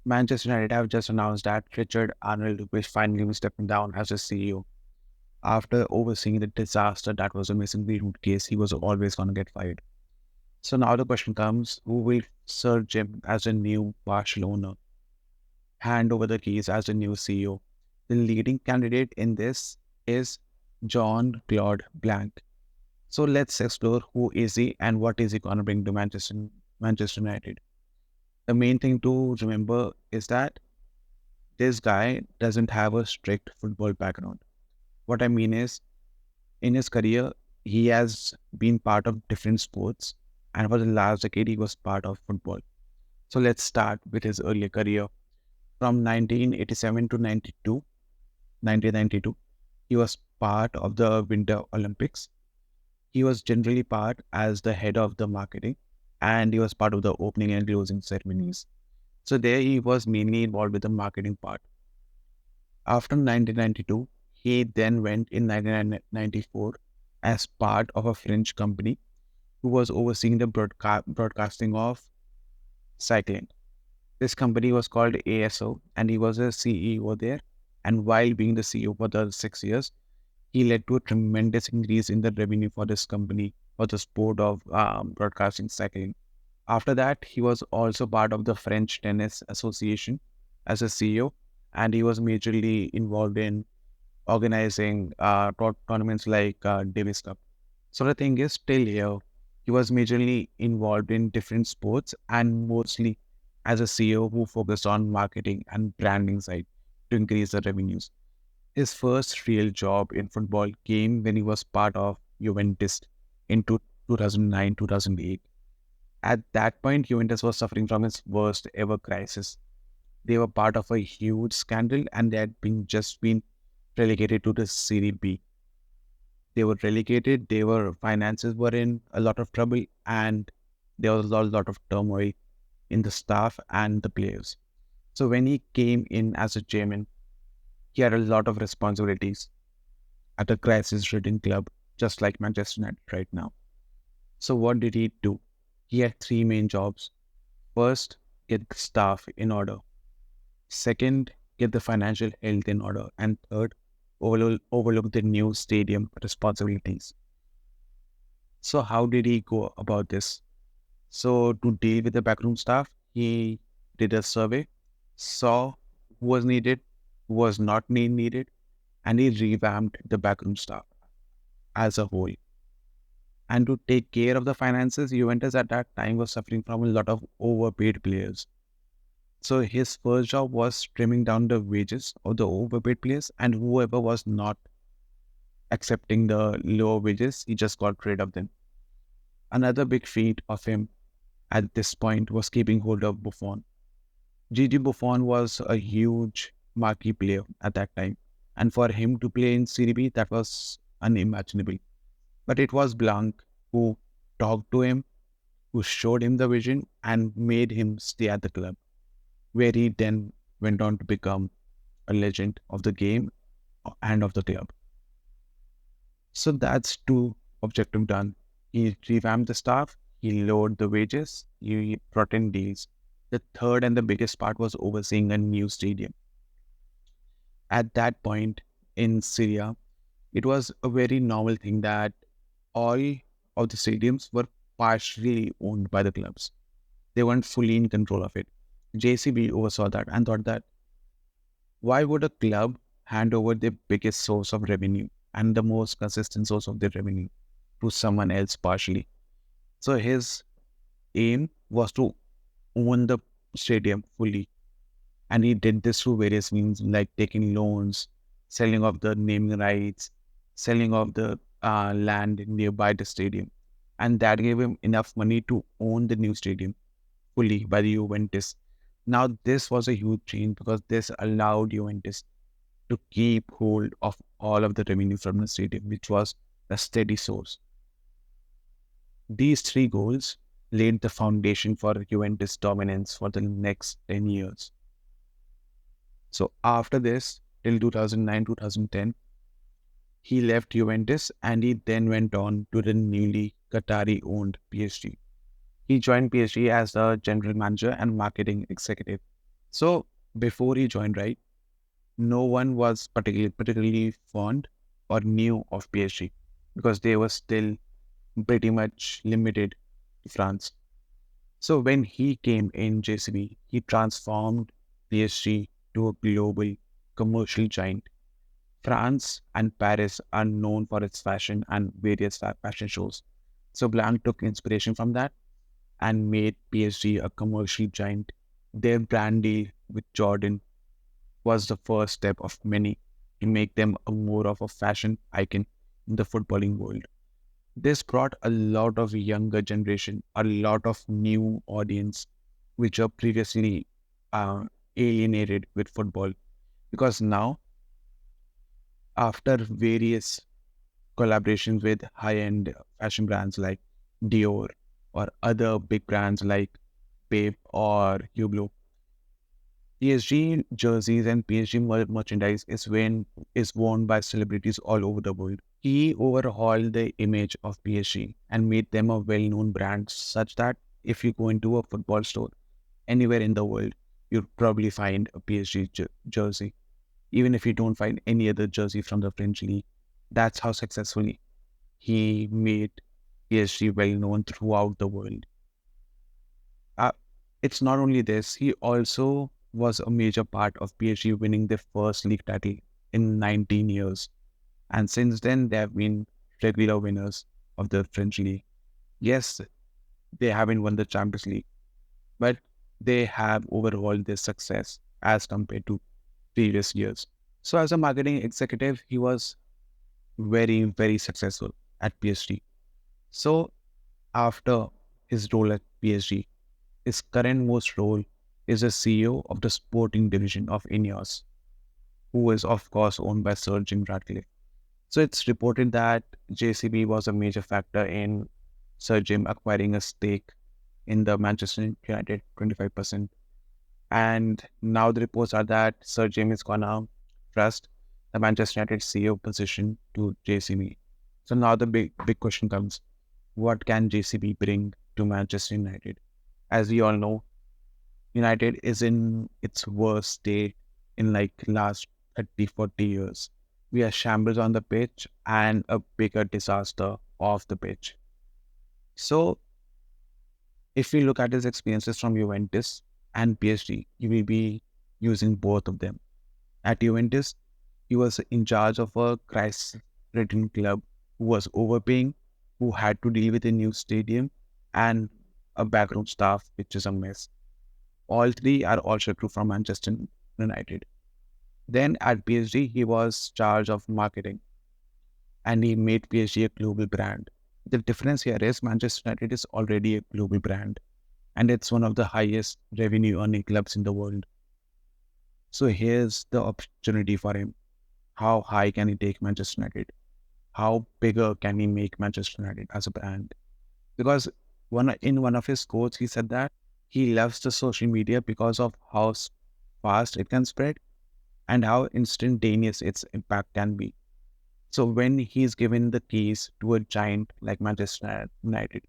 Manchester United have just announced that Richard Arnold will finally be stepping down as a CEO. After overseeing the disaster that was a missing Greenwood case, he was always going to get fired. So now the question comes, who will Sir Jim as a new partial owner hand over the keys as the new CEO? The leading candidate in this is Jean Claude Blanc. So let's explore who is he and what is he going to bring to Manchester United. The main thing to remember is that this guy doesn't have a strict football background. What I mean is, in his career, he has been part of different sports, and for the last decade, he was part of football. So let's start with his earlier career. From 1987 to 1992, he was part of the Winter Olympics. He was generally part as the head of the marketing, and he was part of the opening and closing ceremonies. So there he was mainly involved with the marketing part. After 1992, he then went in 1994 as part of a French company who was overseeing the broadcasting of cycling. This company was called ASO, and he was a CEO there. And while being the CEO for the 6 years, he led to a tremendous increase in the revenue for this company for the sport of broadcasting cycling. After that, he was also part of the French Tennis Association as a CEO, and he was majorly involved in organizing tournaments like Davis Cup. So the thing is, still here, he was majorly involved in different sports and mostly as a CEO who focused on marketing and branding side to increase the revenues. His first real job in football came when he was part of Juventus in 2009-2008. At that point, Juventus was suffering from its worst ever crisis. They were part of a huge scandal and they had been relegated to the Serie B. They were relegated, their finances were in a lot of trouble, and there was a lot of turmoil in the staff and the players. So when he came in as a chairman, he had a lot of responsibilities at a crisis-ridden club, just like Manchester United right now. So what did he do? He had three main jobs. First, get the staff in order. Second, get the financial health in order. And third, overlook the new stadium responsibilities. So how did he go about this? So to deal with the backroom staff, he did a survey, saw who was needed, who was not needed, and he revamped the backroom staff as a whole. And to take care of the finances, Juventus at that time was suffering from a lot of overpaid players. So his first job was trimming down the wages of the overpaid players, and whoever was not accepting the lower wages, he just got rid of them. Another big feat of him at this point was keeping hold of Buffon. Gigi Buffon was a huge marquee player at that time, and for him to play in Serie B, that was unimaginable. But it was Blanc who talked to him, who showed him the vision, and made him stay at the club, where he then went on to become a legend of the game and of the club. So that's two objective done. He revamped the staff, he lowered the wages, he brought in deals. The third and the biggest part was overseeing a new stadium. At that point in Syria, it was a very normal thing that all of the stadiums were partially owned by the clubs. They weren't fully in control of it. JCB oversaw that and thought that why would a club hand over their biggest source of revenue and the most consistent source of their revenue to someone else partially? So his aim was to own the stadium fully. And he did this through various means like taking loans, selling off the naming rights, selling off the land nearby the stadium. And that gave him enough money to own the new stadium fully by the Juventus. Now, this was a huge change because this allowed Juventus to keep hold of all of the revenue from the stadium, which was a steady source. These three goals laid the foundation for Juventus dominance for the next 10 years. So after this, till 2009, 2010, he left Juventus and he then went on to the newly Qatari-owned PSG. He joined PSG as the general manager and marketing executive. So before he joined, right, no one was particularly fond or knew of PSG because they were still pretty much limited to France. So when he came in JCB, he transformed PSG to a global commercial giant. France and Paris are known for its fashion and various fashion shows. So Blanc took inspiration from that and made PSG a commercial giant. Their brand deal with Jordan was the first step of many to make them a more of a fashion icon in the footballing world. This brought a lot of younger generation, a lot of new audience, which are previously uh, alienated with football. Because now, after various collaborations with high-end fashion brands like Dior or other big brands like Bape or Hublot, PSG jerseys and PSG merchandise is worn by celebrities all over the world. He overhauled the image of PSG and made them a well-known brand such that if you go into a football store anywhere in the world, you'll probably find a PSG jersey, even if you don't find any other jersey from the French league. That's how successfully he made PSG well-known throughout the world. Uh, it's not only this, he also was a major part of PSG winning their first league title in 19 years. And since then, they have been regular winners of the French league. Yes, they haven't won the Champions League, but they have overhauled their success as compared to previous years. So, as a marketing executive, he was very successful at PSG. So, after his role at PSG, his current most role is as CEO of the sporting division of Ineos, who is of course owned by Sir Jim Ratcliffe. So it's reported that JCB was a major factor in Sir Jim acquiring a stake in the Manchester United 25%. And now the reports are that Sir Jim is gonna trust the Manchester United CEO position to JCB. So now the big question comes: what can JCB bring to Manchester United? As we all know, United is in its worst state in like last 30, 40 years. We are shambles on the pitch and a bigger disaster off the pitch. So if we look at his experiences from Juventus and PSG, he will be using both of them. At Juventus, he was in charge of a crisis-ridden club who was overpaying, who had to deal with a new stadium and a backroom staff, which is a mess. All three are also true from Manchester United. Then at PSG, he was charge of marketing and he made PSG a global brand. The difference here is Manchester United is already a global brand and it's one of the highest revenue earning clubs in the world. So here's the opportunity for him. How high can he take Manchester United? How bigger can he make Manchester United as a brand? Because in one of his quotes, he said that he loves the social media because of how fast it can spread and how instantaneous its impact can be. So when he's given the keys to a giant like Manchester United,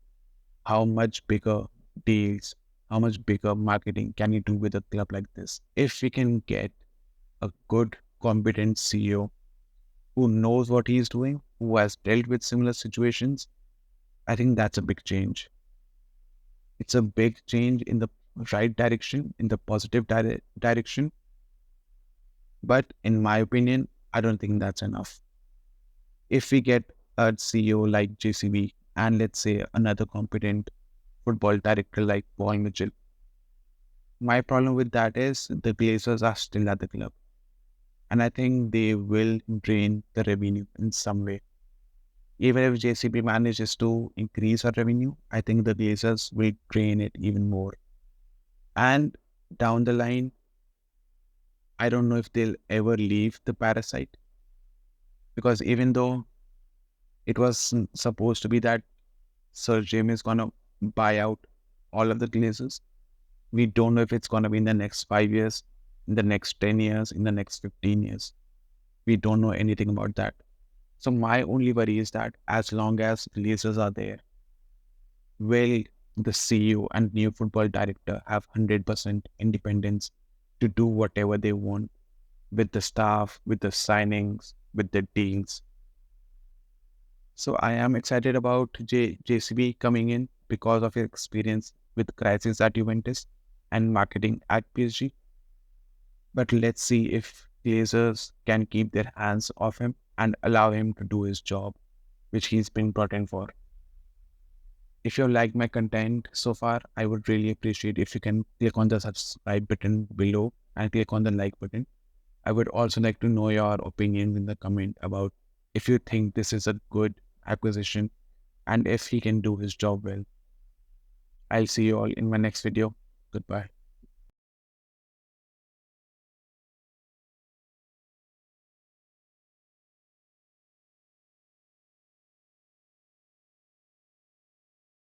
how much bigger deals, how much bigger marketing can you do with a club like this? If we can get a good, competent CEO who knows what he's doing, who has dealt with similar situations, I think that's a big change. It's a big change in the right direction, in the positive direction. But in my opinion, I don't think that's enough. If we get a CEO like JCB and let's say another competent football director like Paul Mitchell, my problem with that is the Glazers are still at the club. And I think they will drain the revenue in some way. Even if JCB manages to increase our revenue, I think the Glazers will drain it even more. And down the line, I don't know if they'll ever leave the parasite because even though it was supposed to be that Sir Jim is going to buy out all of the Glazers, we don't know if it's going to be in the next 5 years, in the next 10 years, in the next 15 years. We don't know anything about that. So my only worry is that as long as Glazers are there, will the CEO and new football director have 100% independence to do whatever they want with the staff, with the signings, with the deals. So I am excited about JCB coming in because of his experience with crisis at Juventus and marketing at PSG. But let's see if Glazers can keep their hands off him and allow him to do his job, which he's been brought in for. If you like my content so far, I would really appreciate if you can click on the subscribe button below and click on the like button. I would also like to know your opinions in the comment about if you think this is a good acquisition and if he can do his job well. I'll see you all in my next video. Goodbye.